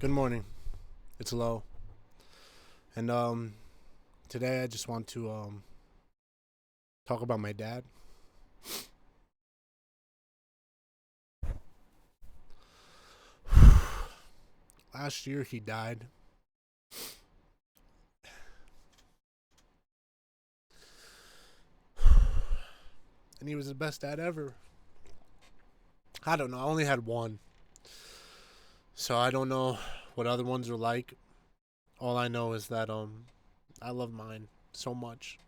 Good morning. It's Lo. And today I just want to talk about my dad. Last year he died. And he was the best dad ever. I don't know. I only had one. So I don't know what other ones are like. All I know is that I love mine so much.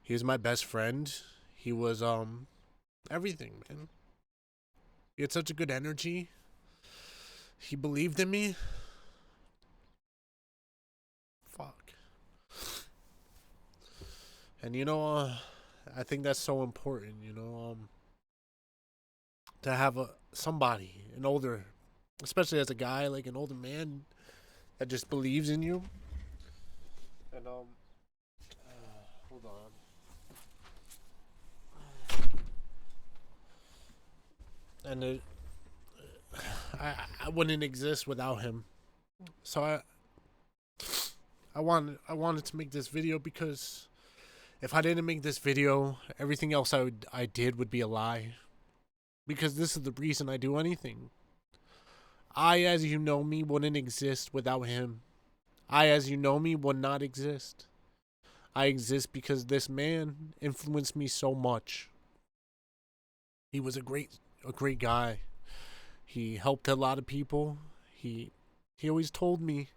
He was my best friend. He was everything, man. He had such a good energy. He believed in me. Fuck. And I think that's so important, to have somebody, an older, especially as a guy, like an older man that just believes in you. And hold on. And I wouldn't exist without him. So I wanted to make this video because if I didn't make this video, everything else I did would be a lie. Because this is the reason I do anything. I, as you know me, wouldn't exist without him. I, as you know me, would not exist. I exist because this man influenced me so much. He was a great guy. He helped a lot of people. He always told me.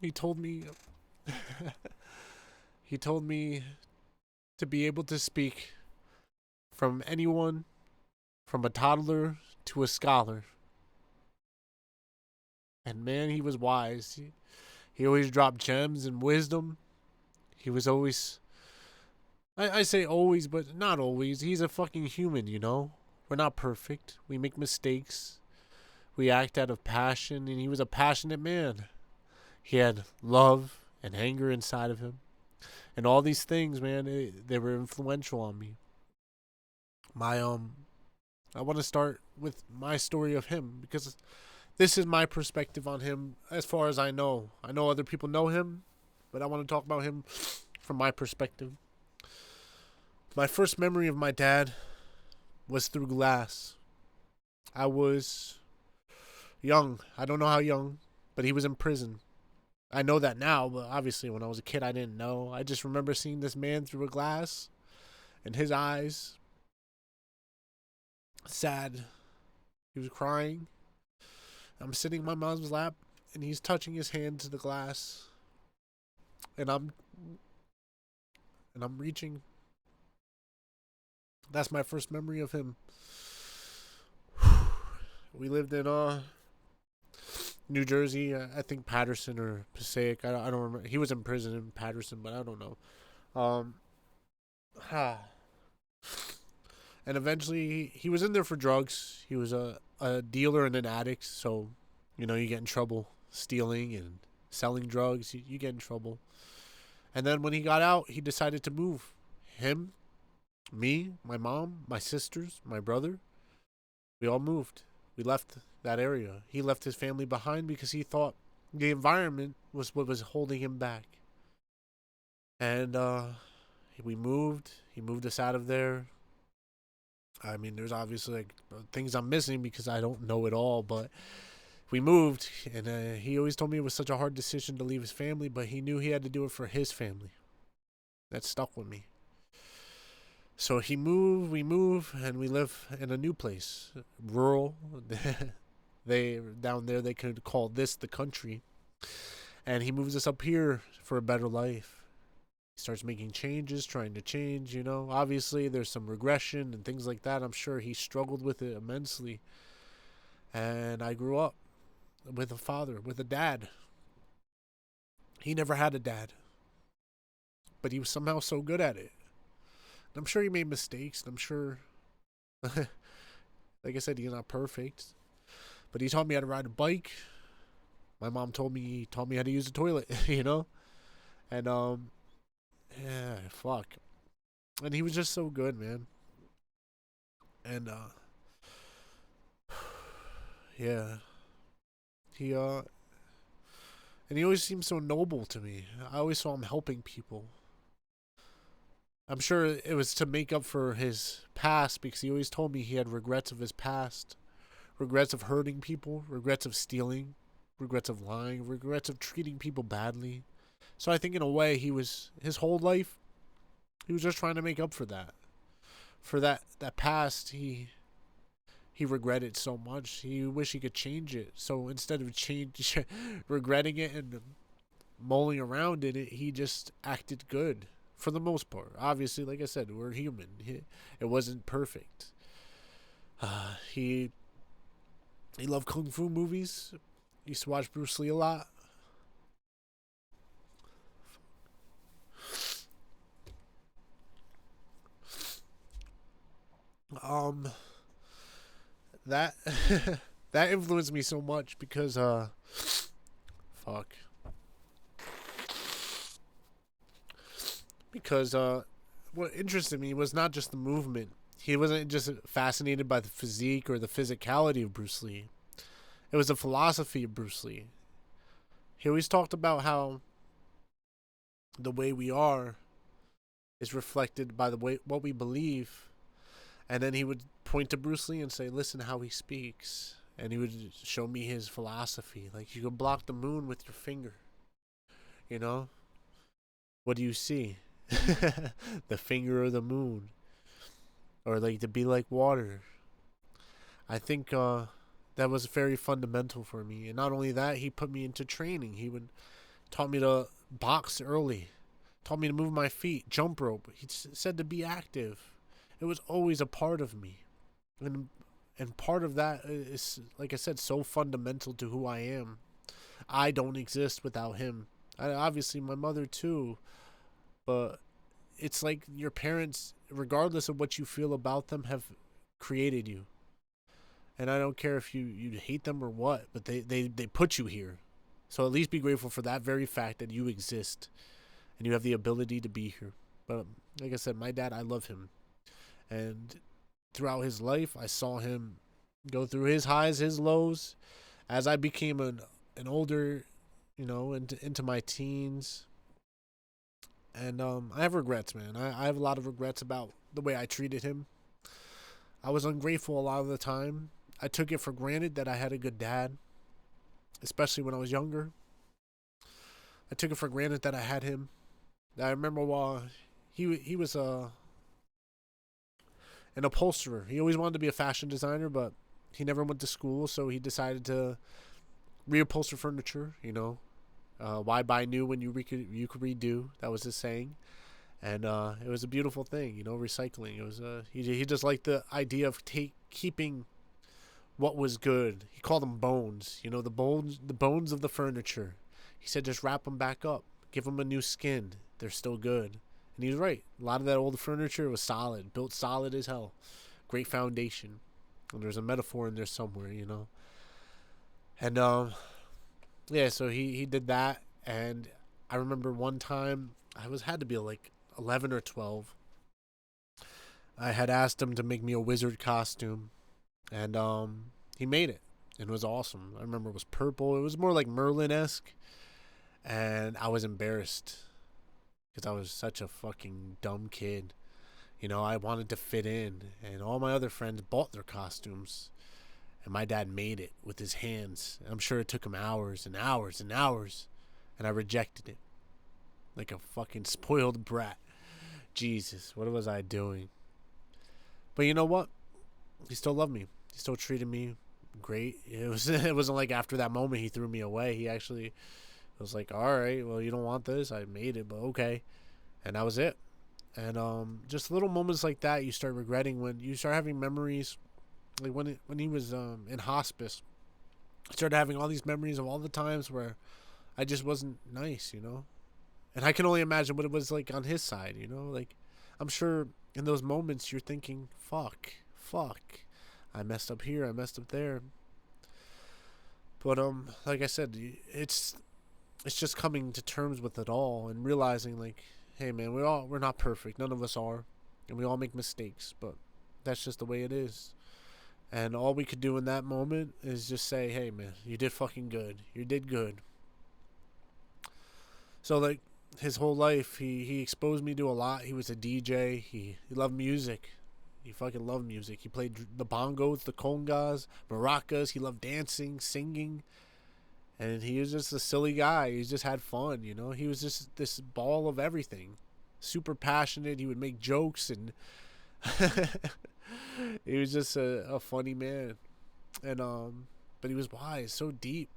He told me. He told me to be able to speak from anyone, from a toddler to a scholar. And man, he was wise. He always dropped gems and wisdom. He was always. I say always, but not always. He's a fucking human, you know? We're not perfect. We make mistakes. We act out of passion, and he was a passionate man. He had love and anger inside of him. And all these things, man, they were influential on me. I want to start with my story of him because this is my perspective on him as far as I know. I know other people know him, but I want to talk about him from my perspective. My first memory of my dad was through glass. I was young. I don't know how young, but he was in prison. I know that now, but obviously when I was a kid, I didn't know. I just remember seeing this man through a glass and his eyes sad. He was crying. I'm sitting in my mom's lap and he's touching his hand to the glass. And I'm reaching. That's my first memory of him. We lived in New Jersey, I think Patterson or Passaic. I don't remember. He was in prison in Patterson, but I don't know. Um, and eventually he was in there for drugs. He was a dealer and an addict, so you get in trouble stealing and selling drugs. You get in trouble. And then when he got out, he decided to move. Him, me, my mom, my sisters, my brother, we all moved. We left that area. He left his family behind because he thought the environment was what was holding him back. And we moved. He moved us out of there. I mean, there's obviously like things I'm missing because I don't know it all, but we moved, and he always told me it was such a hard decision to leave his family, but he knew he had to do it for his family. That stuck with me. So he moved, we move, and we live in a new place, rural. They down there they could call this the country, and he moves us up here for a better life. He starts making changes, trying to change. Obviously there's some regression and things like that. I'm sure he struggled with it immensely, and I grew up with a father, with a dad. He never had a dad, but he was somehow so good at it. I'm sure he made mistakes. I'm sure, like I said, he's not perfect. But he taught me how to ride a bike. My mom he taught me how to use the toilet, And, yeah, fuck. And he was just so good, man. And, Yeah. He and he always seemed so noble to me. I always saw him helping people. I'm sure it was to make up for his past because he always told me he had regrets of his past, regrets of hurting people, regrets of stealing, regrets of lying, regrets of treating people badly. So I think in a way he was his whole life he was just trying to make up for that. For that past he regretted so much. He wished he could change it. So instead of change regretting it and mulling around in it, he just acted good for the most part. Obviously, like I said, we're human. It wasn't perfect. He loved kung fu movies. He used to watch Bruce Lee a lot. Um, that that influenced me so much because fuck, because what interested me was not just the movement. He wasn't just fascinated by the physique or the physicality of Bruce Lee. It was the philosophy of Bruce Lee. He always talked about how the way we are is reflected by the way what we believe, and then he would point to Bruce Lee and say, "Listen how he speaks," and he would show me his philosophy. Like you can block the moon with your finger. You know, what do you see? The finger of the moon, or like to be like water. I think that was very fundamental for me. And not only that, he put me into training. He would taught me to box early, taught me to move my feet, jump rope. He said to be active. It was always a part of me, and part of that is, like I said, so fundamental to who I am. I don't exist without him. Obviously, my mother too, but it's like your parents, regardless of what you feel about them, have created you. And I don't care if you hate them or what, but they put you here. So at least be grateful for that very fact that you exist and you have the ability to be here. But like I said, my dad, I love him. And throughout his life, I saw him go through his highs, his lows. As I became an older, into my teens. And I have regrets, man. I have a lot of regrets about the way I treated him. I was ungrateful a lot of the time. I took it for granted that I had a good dad, especially when I was younger. I took it for granted that I had him. I remember while he was an upholsterer. He always wanted to be a fashion designer, but he never went to school, so he decided to reupholster furniture. Why buy new when you could redo? That was his saying, and it was a beautiful thing. Recycling. It was he just liked the idea of keeping what was good. He called them bones. The bones of the furniture. He said just wrap them back up, give them a new skin. They're still good. And he was right. A lot of that old furniture was solid, built solid as hell. Great foundation. And there's a metaphor in there somewhere. And yeah, so he did that, and I remember one time had to be like 11 or 12. I had asked him to make me a wizard costume, and he made it. It was awesome. I remember it was purple. It was more like Merlin-esque, and I was embarrassed because I was such a fucking dumb kid. I wanted to fit in, and all my other friends bought their costumes. And my dad made it with his hands. I'm sure it took him hours and hours and hours. And I rejected it. Like a fucking spoiled brat. Jesus, what was I doing? But you know what? He still loved me. He still treated me great. It wasn't like after that moment he threw me away. He actually was like, alright, well, you don't want this. I made it, but okay. And that was it. And just little moments like that you start regretting when you start having memories. Like when he was in hospice, I started having all these memories of all the times where I just wasn't nice. And I can only imagine what it was like on his side. Like I'm sure in those moments you're thinking, fuck, I messed up here, I messed up there. But like I said, it's just coming to terms with it all and realizing like, hey man, we're not perfect, none of us are, and we all make mistakes, but that's just the way it is. And all we could do in that moment is just say, hey, man, you did fucking good. You did good. So, like, his whole life, he exposed me to a lot. He was a DJ. He loved music. He fucking loved music. He played the bongos, the congas, maracas. He loved dancing, singing. And he was just a silly guy. He just had fun, you know? He was just this ball of everything. Super passionate. He would make jokes, and he was just a funny man. And but he was wise, so deep.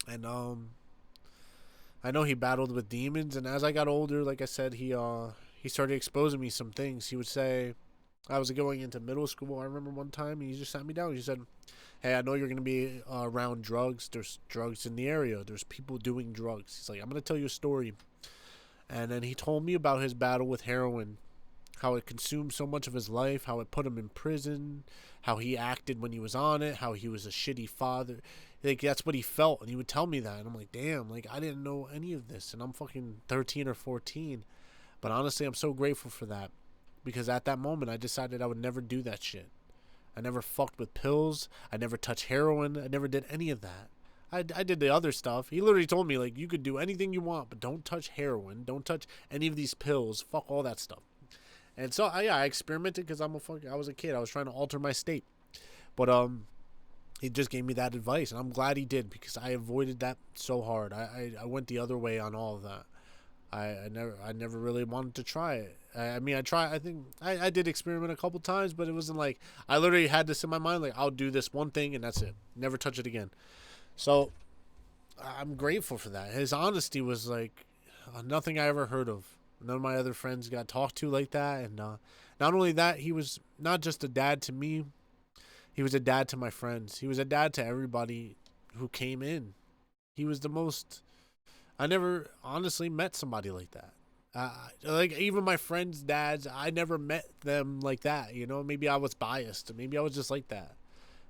And I know he battled with demons, and as I got older, like I said, he started exposing me some things. He would say, I was going into middle school. I remember one time he just sat me down. He said, hey, I know you're going to be around drugs. There's drugs in the area. There's people doing drugs. He's like, I'm going to tell you a story. And then he told me about his battle with heroin, how it consumed so much of his life, how it put him in prison, how he acted when he was on it, how he was a shitty father. Like, that's what he felt, and he would tell me that. And I'm like, damn, like, I didn't know any of this, and I'm fucking 13 or 14. But honestly, I'm so grateful for that, because at that moment, I decided I would never do that shit. I never fucked with pills. I never touched heroin. I never did any of that. I did the other stuff. He literally told me, like, you could do anything you want, but don't touch heroin. Don't touch any of these pills. Fuck all that stuff. And so, I experimented because I was a kid. I was trying to alter my state. But he just gave me that advice, and I'm glad he did, because I avoided that so hard. I went the other way on all of that. I never really wanted to try it. I mean, I think I did experiment a couple times, but it wasn't like, I literally had this in my mind, like, I'll do this one thing and that's it. Never touch it again. So I'm grateful for that. His honesty was like nothing I ever heard of. None of my other friends got talked to like that. And not only that, he was not just a dad to me, he was a dad to my friends. He was a dad to everybody who came in. He was the most... I never honestly met somebody like that. Like, even my friends' dads, I never met them like that. You know, maybe I was biased. Maybe I was just like that.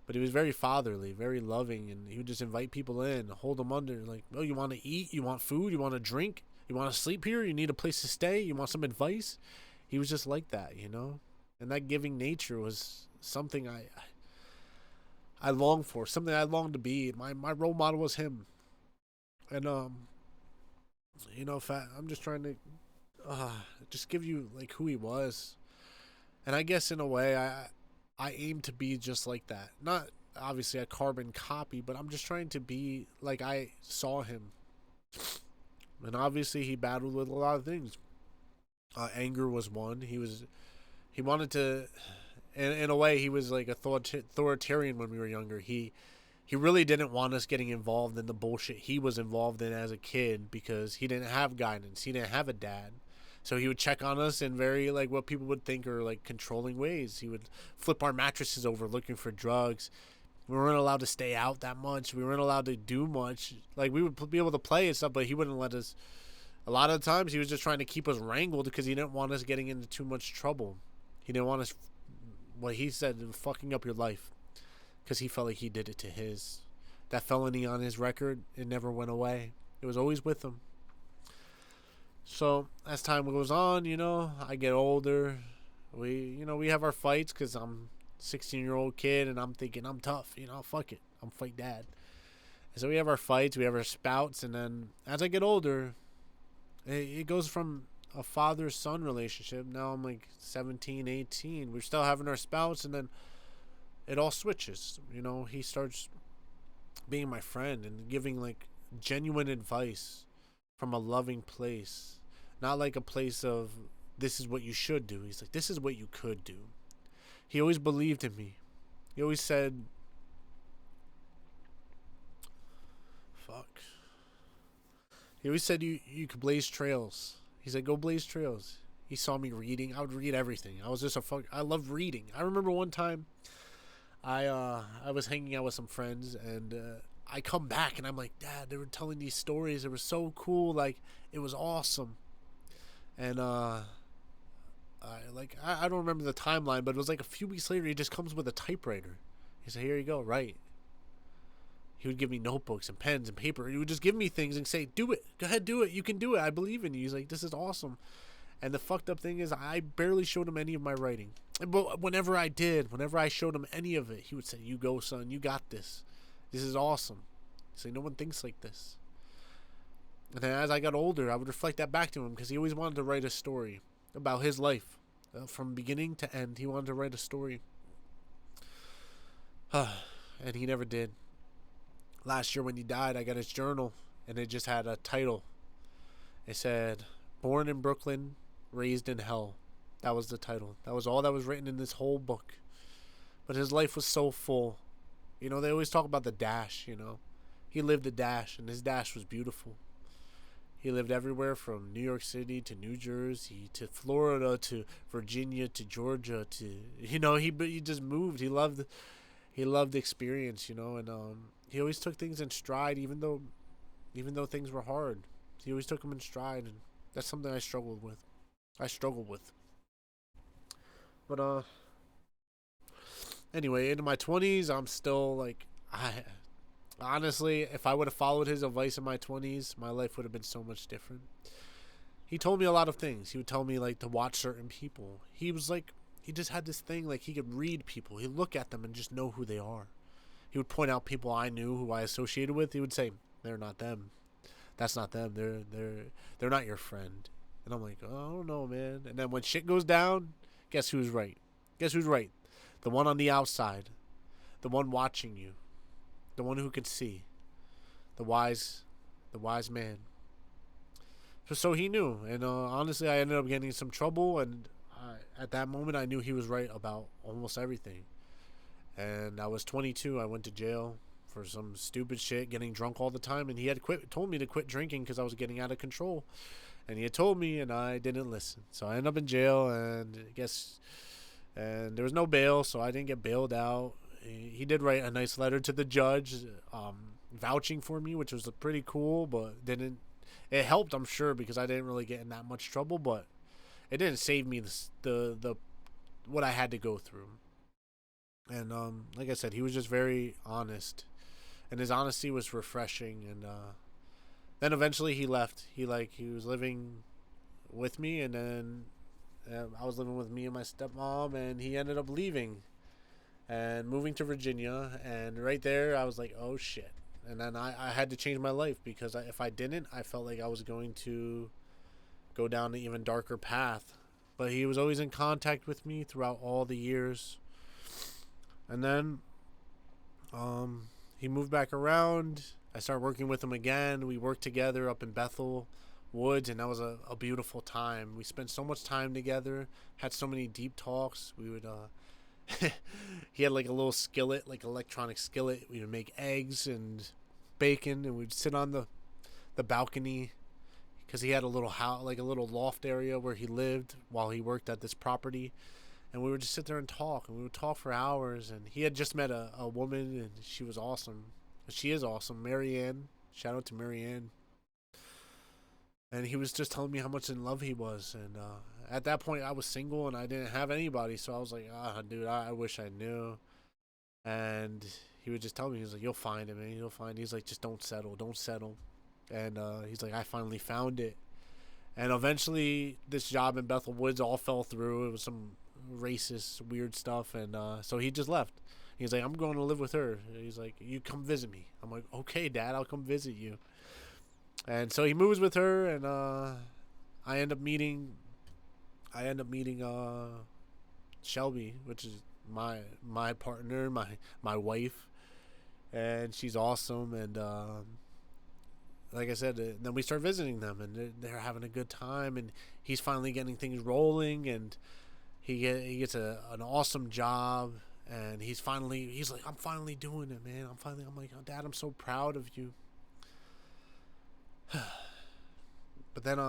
But he was very fatherly, very loving, and he would just invite people in, hold them under. Like, oh, you want to eat? You want food? You want to drink? You want to sleep here? You need a place to stay? You want some advice? He was just like that, you know? And that giving nature was something I longed for, something I longed to be. My role model was him. And, you know, I'm just trying to just give you, like, who he was. And I guess in a way, I aim to be just like that. Not obviously a carbon copy, but I'm just trying to be like I saw him. And obviously he battled with a lot of things. Anger was one. He wanted to, in a way, he was like authoritarian when we were younger. He really didn't want us getting involved in the bullshit he was involved in as a kid, because he didn't have guidance. He didn't have a dad. So he would check on us in very, like, what people would think are, like, controlling ways. He would flip our mattresses over looking for drugs. We weren't allowed to stay out that much. We weren't allowed to do much. Like, we would be able to play and stuff, but he wouldn't let us. A lot of the times he was just trying to keep us wrangled because he didn't want us getting into too much trouble. He didn't want us, what he said, fucking up your life, because he felt like he did it to his. That felony on his record, it never went away. It was always with him. So as time goes on, you know, I get older. We have our fights, because I'm a 16-year-old kid and I'm thinking I'm tough. You know, fuck it, I'm fight dad. And so we have our fights, we have our spouts, and then as I get older, it goes from a father-son relationship. Now I'm like 17, 18. We're still having our spouts, and then it all switches. You know, he starts being my friend and giving, like, genuine advice from a loving place. Not like a place of, this is what you should do. He's like, this is what you could do. He always believed in me. He always said, he always said you could blaze trails. He said, go blaze trails. He saw me reading. I would read everything. I was just I love reading. I remember one time I was hanging out with some friends, and I come back and I'm like, Dad, they were telling these stories. It was so cool. Like, it was awesome. And I don't remember the timeline, but it was like a few weeks later, he just comes with a typewriter. He said, here you go, write. He would give me notebooks and pens and paper. He would just give me things and say, do it. Go ahead, do it. You can do it. I believe in you. He's like, this is awesome. And the fucked up thing is, I barely showed him any of my writing. But whenever I showed him any of it, he would say, "You go, son. You got this. This is awesome." He's like, "No one thinks like this." And then as I got older, I would reflect that back to him because he always wanted to write a story about his life, from beginning to end. He wanted to write a story, and he never did. Last year when he died, I got his journal, and it just had a title. It said, "Born in Brooklyn, raised in hell." That was the title. That was all that was written in this whole book. But his life was so full. You know, they always talk about the dash, you know. He lived a dash, and his dash was beautiful. He lived everywhere from New York City to New Jersey to Florida to Virginia to Georgia to, you know, he just moved. He loved experience, you know, and he always took things in stride, even though things were hard. He always took them in stride, and that's something I struggled with. But anyway, in my 20s, I'm still like, I honestly, if I would have followed his advice in my 20s, my life would have been so much different. He told me a lot of things. He would tell me like to watch certain people. He was like, he just had this thing like he could read people. He'd look at them and just know who they are. He would point out people I knew who I associated with. He would say, "They're not them. That's not them. They're not your friend." And I'm like, "Oh, I don't know, man." And then when shit goes down, guess who's right? Guess who's right? The one on the outside, the one watching you, the one who can see, the wise man. So he knew, and honestly, I ended up getting in some trouble, and at that moment, I knew he was right about almost everything. And I was 22. I went to jail for some stupid shit, getting drunk all the time, and he had told me to quit drinking because I was getting out of control. And he had told me, and I didn't listen. So I ended up in jail, and there was no bail, so I didn't get bailed out. He did write a nice letter to the judge, vouching for me, which was pretty cool, but didn't. It helped, I'm sure, because I didn't really get in that much trouble, but it didn't save me the what I had to go through. And like I said, he was just very honest, and his honesty was refreshing. And then eventually he left. He was living with me, and then I was living with me and my stepmom, and he ended up leaving and moving to Virginia. And right there, I was like, "Oh shit!" And then I had to change my life because if I didn't, I felt like I was going to go down an even darker path. But he was always in contact with me throughout all the years. And then he moved back around. I started working with him again. We worked together up in Bethel Woods, and that was a beautiful time. We spent so much time together, had so many deep talks. We would he had like a little skillet, like electronic skillet. We would make eggs and bacon, and we'd sit on the balcony because he had a little house, like a little loft area where he lived while he worked at this property. And we would just sit there and talk, and we would talk for hours. And he had just met a woman, and she was awesome. She is awesome, Marianne. Shout out to Marianne. And he was just telling me how much in love he was. And at that point, I was single and I didn't have anybody, so I was like, dude, I wish I knew. And he would just tell me, he was like, "You'll find it, man. You'll find it." He's like, "Just don't settle, don't settle." And he's like, "I finally found it." And eventually, this job in Bethel Woods all fell through. It was some racist, weird stuff, and so he just left. He's like, "I'm going to live with her." He's like, "You come visit me." I'm like, "Okay, Dad, I'll come visit you." And so he moves with her, and I end up meeting, Shelby, which is my partner, my wife, and she's awesome. And like I said, then we start visiting them, and they're having a good time, and he's finally getting things rolling, and he gets an awesome job, and he's like, "I'm finally doing it, man. I'm like, "Oh, Dad, I'm so proud of you." But then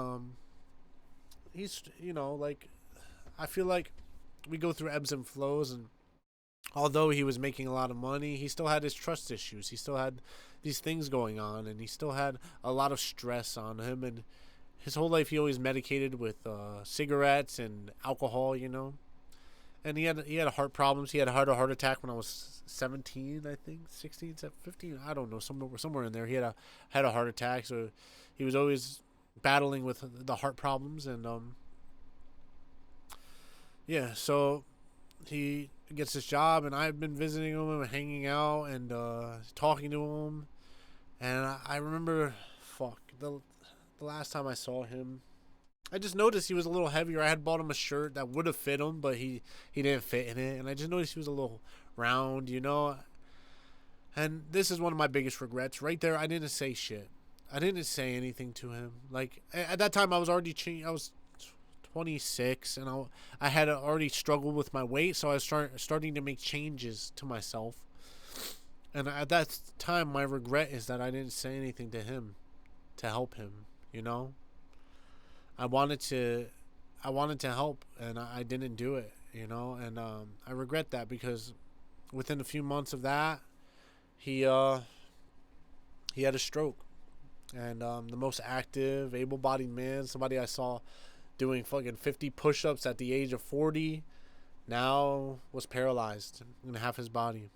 he's, like, I feel like we go through ebbs and flows, and although he was making a lot of money, he still had his trust issues. He still had these things going on, and he still had a lot of stress on him, and his whole life he always medicated with cigarettes and alcohol. And he had heart problems. He had a heart attack when I was 17, I think, 16, 15, I don't know, somewhere in there. He had a heart attack, so he was always battling with the heart problems. And yeah, so he gets this job, and I've been visiting him and hanging out and talking to him. And I remember, fuck, the last time I saw him, I just noticed he was a little heavier. I had bought him a shirt that would have fit him, but he didn't fit in it, and I just noticed he was a little round, you know. And this is one of my biggest regrets. Right there, I didn't say shit. I didn't say anything to him. Like at that time, I was already I was 26, and I had already struggled with my weight, so I was starting to make changes to myself. And at that time, my regret is that I didn't say anything to him to help him. You know, I wanted to, I wanted to help, and I didn't do it. You know, and I regret that because within a few months of that, he he had a stroke, and the most active, able-bodied man, somebody I saw doing fucking 50 push-ups at the age of 40, now was paralyzed in half his body.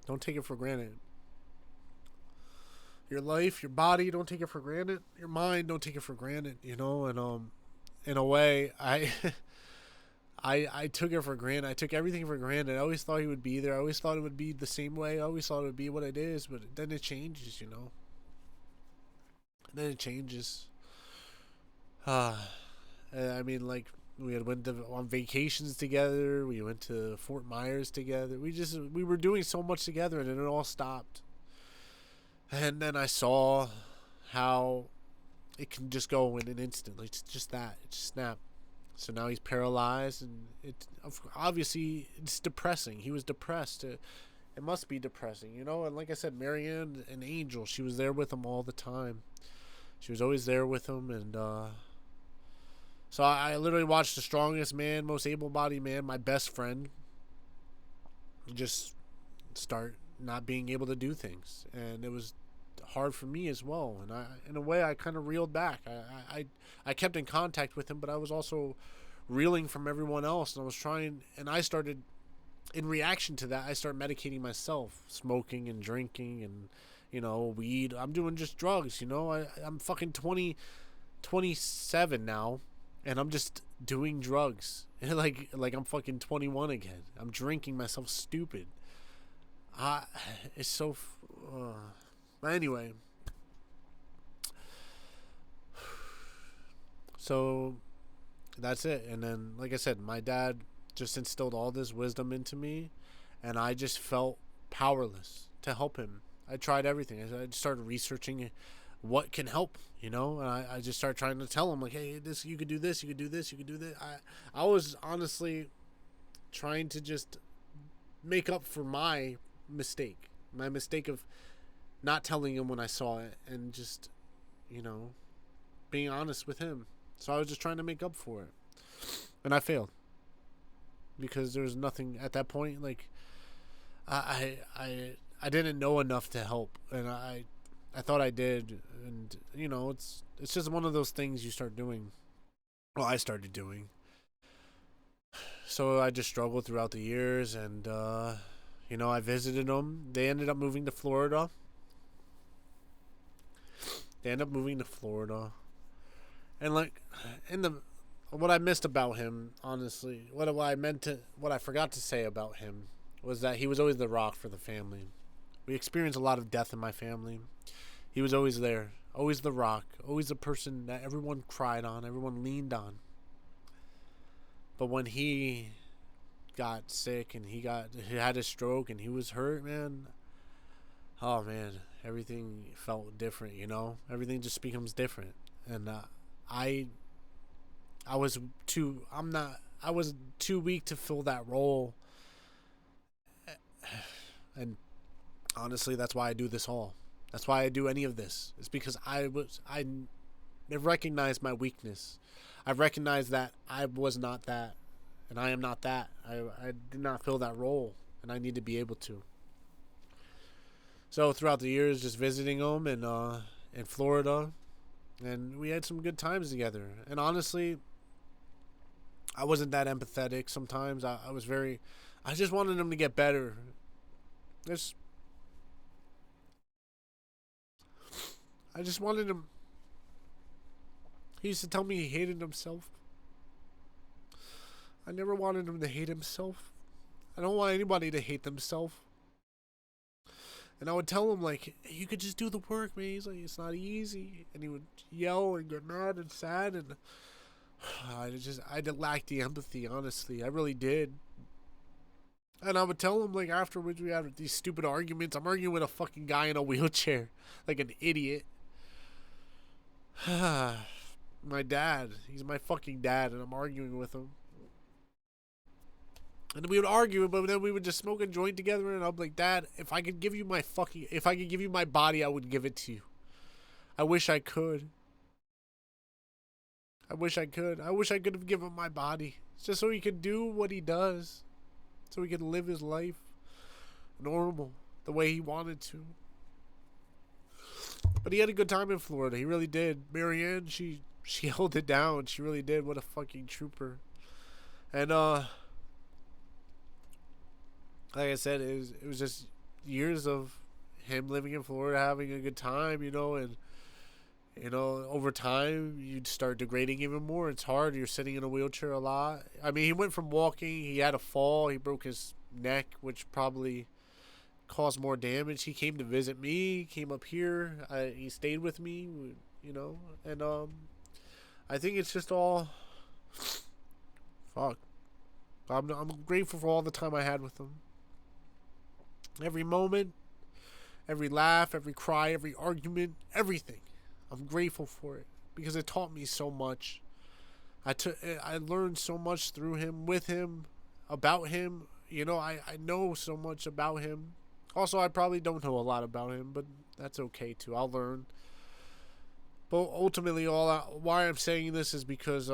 Don't take it for granted. Your life, your body, don't take it for granted. Your mind, don't take it for granted. You know, and in a way, I I took it for granted. I took everything for granted. I always thought he would be there. I always thought it would be the same way. I always thought it would be what it is, but then it changes, you know. And then it changes. I mean, like we had went on vacations together. We went to Fort Myers together. We were doing so much together, and then it all stopped. And then I saw how it can just go in an instant. Like it's just that. It just snapped. So now he's paralyzed, and obviously it's depressing. He was depressed. It must be depressing, you know. And like I said, Marianne, an angel, she was there with him all the time. She was always there with him, and so I literally watched the strongest man, most able-bodied man, my best friend, just start not being able to do things, and it was hard for me as well. And in a way, I kind of reeled back. I kept in contact with him, but I was also reeling from everyone else, and I was trying. And I started, in reaction to that, I started medicating myself, smoking and drinking, and weed. I'm doing just drugs. I'm fucking 27 now, and I'm just doing drugs. like I'm fucking 21 again. I'm drinking myself stupid. It's so. But anyway, so that's it. And then, like I said, my dad just instilled all this wisdom into me, and I just felt powerless to help him. I tried everything. I started researching what can help, and I just started trying to tell him, like, hey, this, you could do this, you could do this, you could do this. I was honestly trying to just make up for my mistake of not telling him when I saw it, and just, being honest with him. So I was just trying to make up for it, and I failed because there was nothing at that point. Like I didn't know enough to help, and I thought I did, and it's just one of those things you start doing. Well, I started doing. So I just struggled throughout the years, and I visited them. They ended up moving to Florida. And like, what I missed about him, honestly, what I forgot to say about him was that he was always the rock for the family. We experienced a lot of death in my family. He was always there, always the rock, always the person that everyone cried on, everyone leaned on. But when he got sick and he had a stroke and he was hurt, man, oh man, everything felt different, everything just becomes different. And I was too weak to fill that role. And honestly, that's why I do this all. That's why I do any of this. It's because I recognized my weakness. I recognized that I was not that, and I am not that. I did not fill that role, and I need to be able to. So throughout the years, just visiting him in Florida, and we had some good times together. And honestly, I wasn't that empathetic sometimes. I just wanted him to get better. I just wanted him He used to tell me he hated himself. I never wanted him to hate himself. I don't want anybody to hate themselves. And I would tell him, like, you could just do the work, man. He's like, it's not easy. And he would yell and get mad and sad. And I did lack the empathy, honestly. I really did. And I would tell him, like, afterwards we had these stupid arguments. I'm arguing with a fucking guy in a wheelchair. Like an idiot. My dad. He's my fucking dad. And I'm arguing with him. And we would argue, but then we would just smoke a joint together, and I'm like, Dad, if I could give you my body, I would give it to you. I wish I could. I wish I could have given my body. Just so he could do what he does. So he could live his life normal, the way he wanted to. But he had a good time in Florida. He really did. Marianne, she held it down. She really did. What a fucking trooper. And, like I said, it was just years of him living in Florida, having a good time, and over time you'd start degrading even more. It's hard. You're sitting in a wheelchair a lot. I mean, he went from walking, he had a fall, he broke his neck, which probably caused more damage. He came to visit me, came up here, he stayed with me, and I think it's just all fuck. I'm grateful for all the time I had with him. Every moment, every laugh, every cry, every argument, everything. I'm grateful for it because it taught me so much. I learned so much through him, with him, about him. I know so much about him. Also, I probably don't know a lot about him, but that's okay too. I'll learn. But ultimately, why I'm saying this is because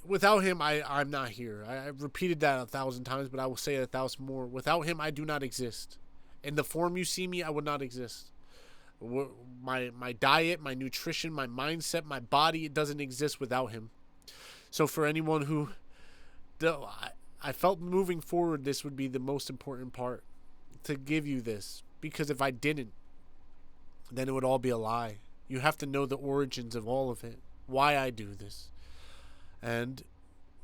without him, I'm not here. I've repeated that 1,000 times, but I will say it 1,000 more. Without him, I do not exist. In the form you see me, I would not exist. My diet, my nutrition, my mindset, my body, it doesn't exist without him. So for anyone who... I felt moving forward, this would be the most important part. To give you this. Because if I didn't, then it would all be a lie. You have to know the origins of all of it. Why I do this. And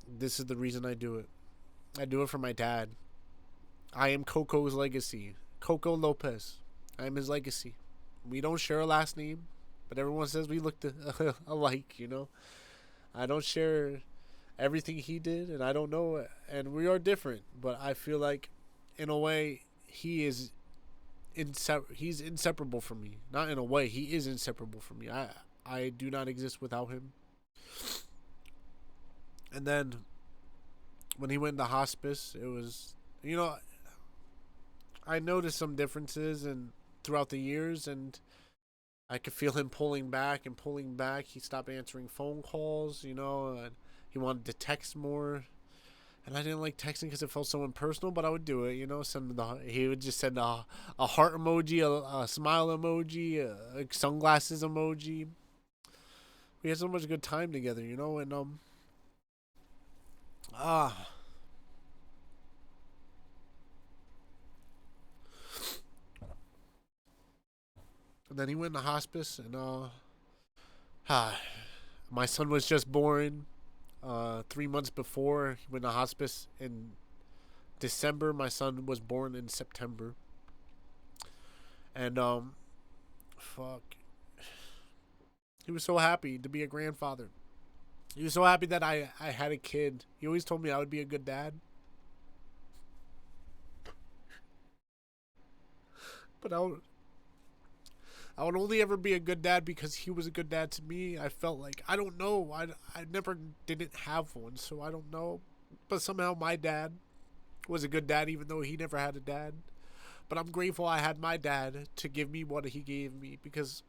this is the reason I do it. I do it for my dad. I am Coco's legacy. Coco Lopez. I am his legacy. We don't share a last name, but everyone says we look alike, I don't share everything he did, and I don't know, and we are different, but I feel like, in a way, he's inseparable from me. Not in a way, he is inseparable from me. I do not exist without him. And then when he went to hospice, it was, I noticed some differences throughout the years, and I could feel him pulling back and pulling back. He stopped answering phone calls, and he wanted to text more. And I didn't like texting because it felt so impersonal, but I would do it, he would just send a heart emoji, a smile emoji, a sunglasses emoji. We had so much good time together, and and then he went to hospice, and my son was just born 3 months before he went to hospice in December. My son was born in September. And he was so happy to be a grandfather. He was so happy that I had a kid. He always told me I would be a good dad. But I would only ever be a good dad because he was a good dad to me. I felt like, I don't know. I never didn't have one, so I don't know. But somehow my dad was a good dad even though he never had a dad. But I'm grateful I had my dad to give me what he gave me because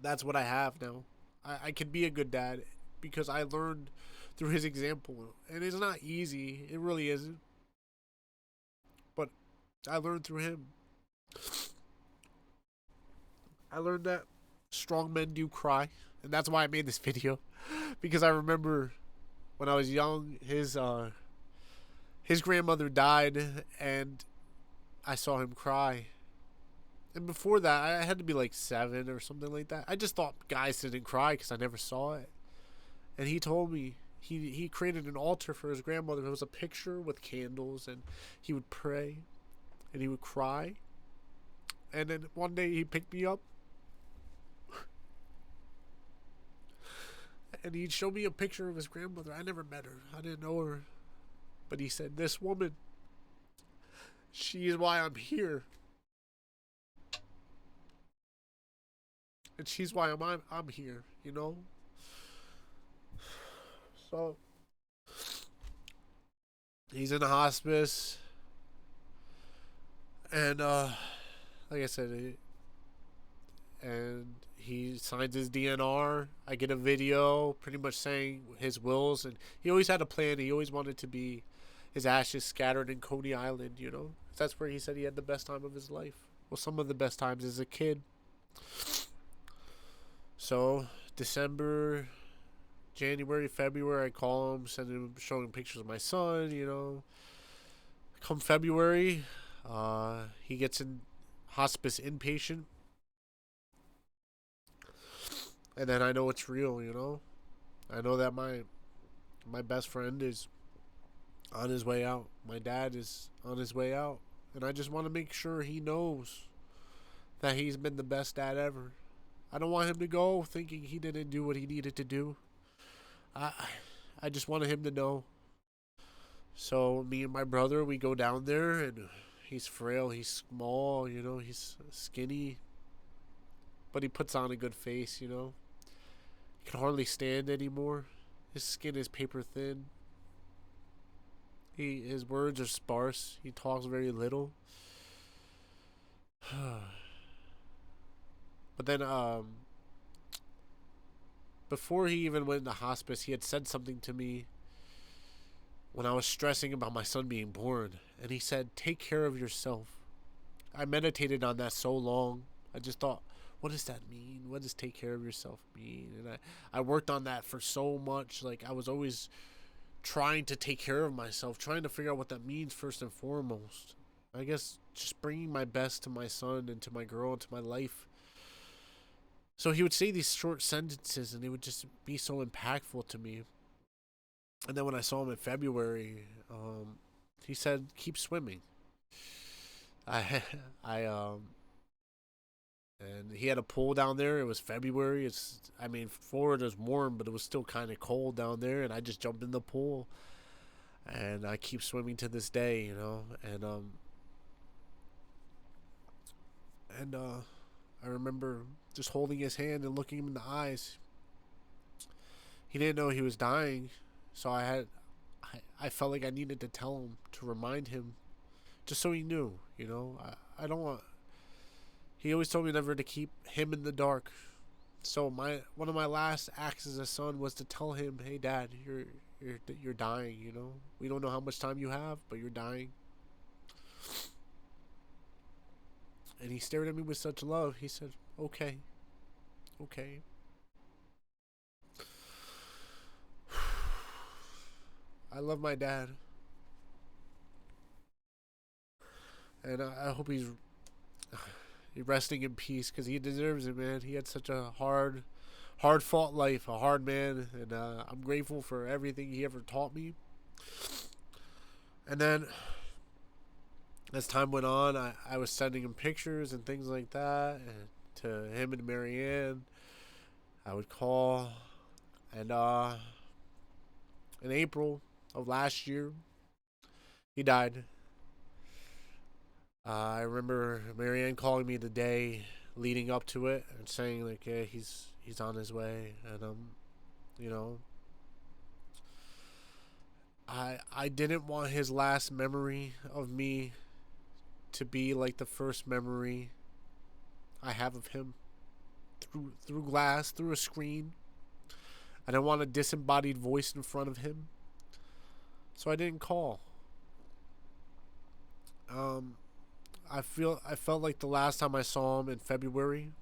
that's what I have now. I can be a good dad because I learned through his example. And it's not easy. It really isn't. But I learned through him. I learned that strong men do cry. And that's why I made this video. Because I remember when I was young, his grandmother died and I saw him cry. And before that, I had to be like 7 or something like that. I just thought guys didn't cry because I never saw it. And he told me he created an altar for his grandmother. It was a picture with candles, and he would pray, and he would cry. And then one day he picked me up, and he'd show me a picture of his grandmother. I never met her. I didn't know her. But he said, "This woman, she is why I'm here. And she's why I'm here, you know?" So he's in the hospice, and like I said, and he signs his DNR. I get a video pretty much saying his wills, and he always had a plan. He always wanted to be his ashes scattered in Coney Island, you know? That's where he said he had the best time of his life. Well, some of the best times as a kid. So, December, January, February, I call him, send him, showing pictures of my son, you know. Come February, he gets in hospice inpatient. And then I know it's real, you know. I know that my best friend is on his way out. My dad is on his way out. And I just want to make sure he knows that he's been the best dad ever. I don't want him to go thinking he didn't do what he needed to do. I I just wanted him to know. So me and my brother, we go down there, and he's frail, he's small, you know, he's skinny, but he puts on a good face, you know. He can hardly stand anymore. His skin is paper thin. His words are sparse. He talks very little. But then before he even went into hospice, he had said something to me when I was stressing about my son being born, and he said, "Take care of yourself." I meditated on that so long. I just thought, what does that mean? What does take care of yourself mean? And I worked on that for so much. Like, I was always trying to take care of myself, trying to figure out what that means first and foremost. I guess just bringing my best to my son and to my girl and to my life. So he would say these short sentences, and they would just be so impactful to me. And then when I saw him in February, he said, "Keep swimming." I I and he had a pool down there. It was February. I mean, Florida's warm, but it was still kind of cold down there. And I just jumped in the pool, and I keep swimming to this day, you know. And I remember just holding his hand and looking him in the eyes. He didn't know he was dying, so I felt like I needed to tell him, to remind him, just so he knew, you know. I don't want. He always told me never to keep him in the dark. So one of my last acts as a son was to tell him, "Hey, Dad, you're dying. You know, we don't know how much time you have, but you're dying." And he stared at me with such love. He said, "Okay, okay." I love my dad, and I hope he's resting in peace because he deserves it, man. He had such a hard fought life, a hard man, and I'm grateful for everything he ever taught me. And then as time went on, I was sending him pictures and things like that, and to him and Marianne. I would call, and in April of last year, he died. I remember Marianne calling me the day leading up to it and saying like, "Yeah, he's on his way," and you know, I didn't want his last memory of me to be like the first memory I have of him, through glass, through a screen. I didn't want a disembodied voice in front of him, so I didn't call. Um, I felt like the last time I saw him in February,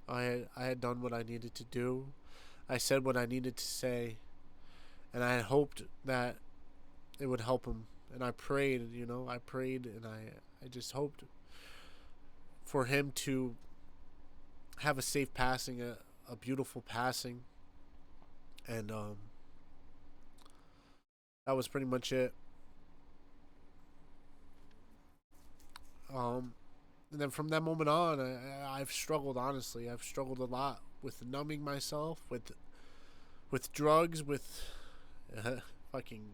I had done what I needed to do. I said what I needed to say, and I had hoped that it would help him. And I prayed, you know, I prayed, and I just hoped for him to have a safe passing, a beautiful passing, and that was pretty much it. Um, and then from that moment on, I've struggled. Honestly, I've struggled a lot with numbing myself, with drugs, with uh, fucking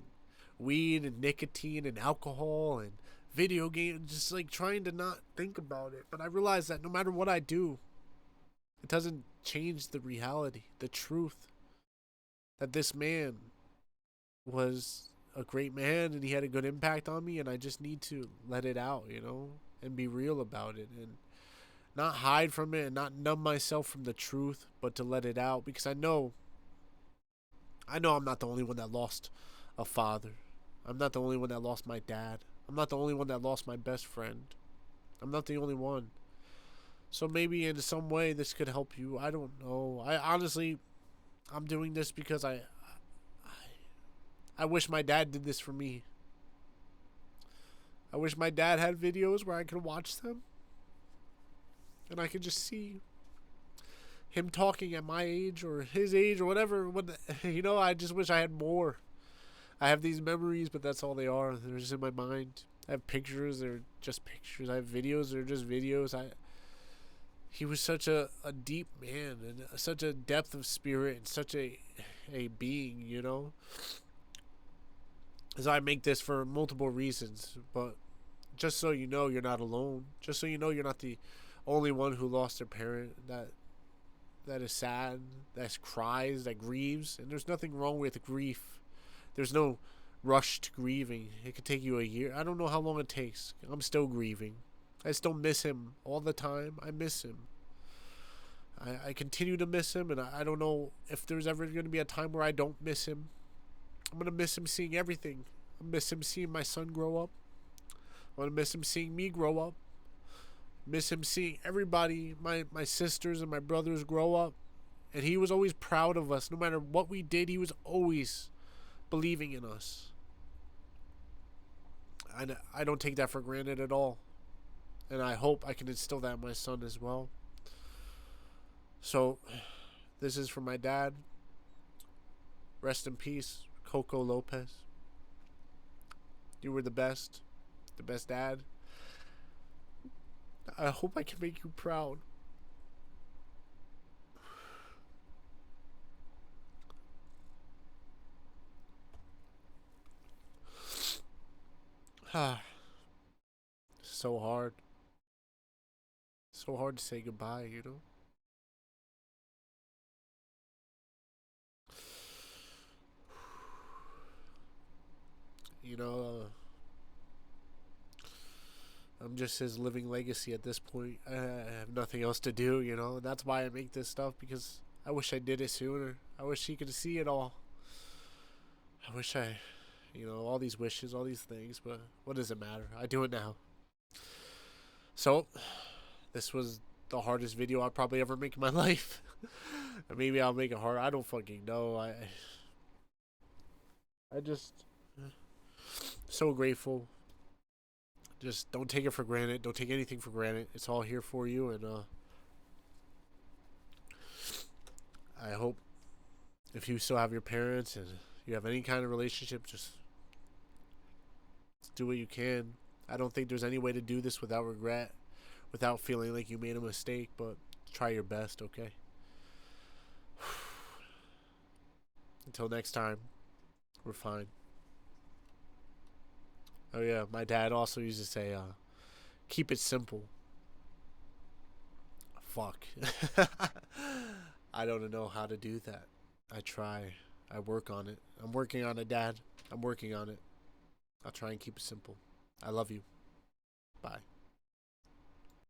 weed and nicotine and alcohol and video games, just like trying to not think about it. But I realize that no matter what I do, it doesn't change the reality, the truth that this man was a great man and he had a good impact on me, and I just need to let it out, and be real about it and not hide from it and not numb myself from the truth, but to let it out because I know I'm not the only one that lost a father. I'm not the only one that lost my dad. I'm not the only one that lost my best friend. I'm not the only one. So maybe in some way this could help you. I don't know. I honestly, I'm doing this because I wish my dad did this for me. I wish my dad had videos where I could watch them and I could just see him talking at my age or his age or whatever. I just wish I had more. I have these memories, but that's all they are. They're just in my mind. I have pictures. They're just pictures. I have videos. They're just videos. He was such a deep man and such a depth of spirit and such a being, As I make this for multiple reasons, but just so you know, you're not alone. Just so you know, you're not the only one who lost their parent. That is sad. That cries. That grieves. And there's nothing wrong with grief. There's no rush to grieving. It could take you a year. I don't know how long it takes. I'm still grieving. I still miss him all the time. I miss him. I continue to miss him, and I don't know if there's ever going to be a time where I don't miss him. I'm going to miss him seeing everything. I miss him seeing my son grow up. I'm going to miss him seeing me grow up. Miss him seeing everybody, my sisters and my brothers grow up. And he was always proud of us. No matter what we did, he was always believing in us. I don't take that for granted at all. And I hope I can instill that in my son as well. So, this is for my dad. Rest in peace, Coco Lopez. You were the best dad. I hope I can make you proud. So hard. So hard to say goodbye, You know, I'm just his living legacy at this point. I have nothing else to do, And that's why I make this stuff, because I wish I did it sooner. I wish he could see it all. I wish all these wishes, all these things, but what does it matter? I do it now. So, this was the hardest video I'll probably ever make in my life. Maybe I'll make it hard. I don't fucking know. I just so grateful. Just don't take it for granted. Don't take anything for granted. It's all here for you, and I hope if you still have your parents and you have any kind of relationship, just do what you can. I don't think there's any way to do this without regret, without feeling like you made a mistake, but try your best, okay? Until next time, we're fine. Oh yeah, my dad also used to say, keep it simple. Fuck. I don't know how to do that. I try. I work on it. I'm working on it, Dad. I'm working on it. I'll try and keep it simple. I love you. Bye.